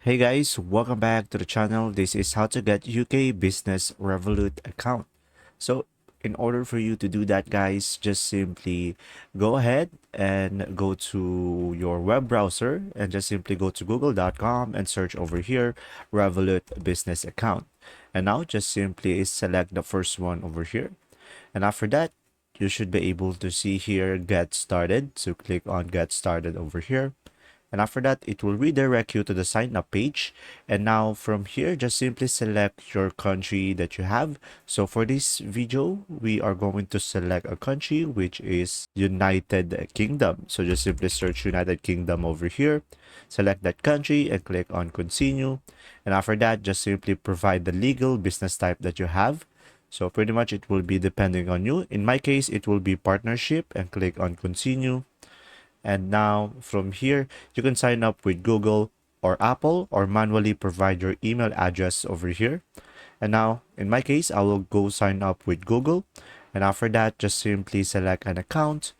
Hey guys, welcome back to the channel. This is how to get UK business Revolut account. So in order for you to do that, guys, just simply go ahead and go to your web browser and just simply go to google.com and search over here Revolut business account. And now just simply select the first one over here. And after that, you should be able to see here get started. So click on get started over here. And after that, it will redirect you to the sign up page. And now from here, just simply select your country that you have. So for this video, we are going to select a country, which is United Kingdom. So just simply search United Kingdom over here, select that country and click on continue. And after that, just simply provide the legal business type that you have. So pretty much it will be depending on you. In my case, it will be partnership and click on continue. And now from here, you can sign up with Google or Apple or manually provide your email address over here. And now in my case, I will go sign up with Google. And after that, just simply select an account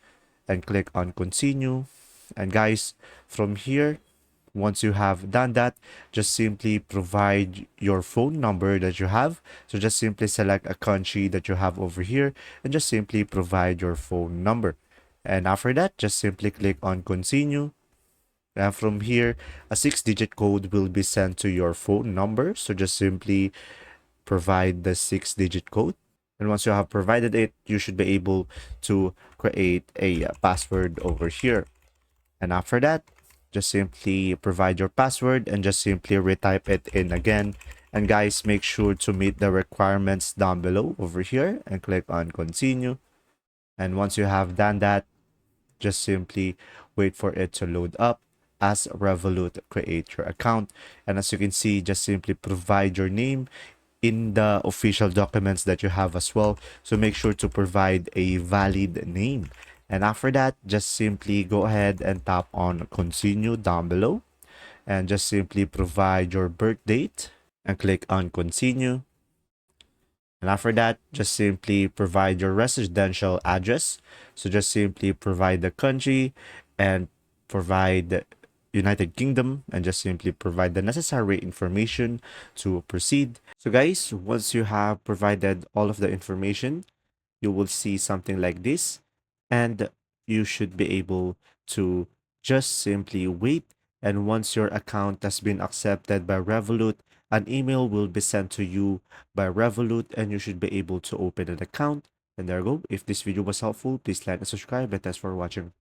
and click on continue. And guys, from here, once you have done that, just simply provide your phone number that you have. So just simply select a country that you have over here and just simply provide your phone number. And after that, just simply click on continue. And from here, a 6-digit code will be sent to your phone number. So just simply provide the 6-digit code. And once you have provided it, you should be able to create a password over here. And after that, just simply provide your password and just simply retype it in again. And guys, make sure to meet the requirements down below over here and click on continue. And once you have done that, just simply wait for it to load up as Revolut create your account. And as you can see, just simply provide your name in the official documents that you have as well. So make sure to provide a valid name. And after that, just simply go ahead and tap on continue down below and just simply provide your birth date and click on continue. And after that, just simply provide your residential address. So just simply provide the country and provide United Kingdom and just simply provide the necessary information to proceed. So guys, once you have provided all of the information, you will see something like this and you should be able to just simply wait. And once your account has been accepted by Revolut, an email will be sent to you by Revolut and you should be able to open an account. And there you go. If this video was helpful, please like and subscribe and thanks for watching.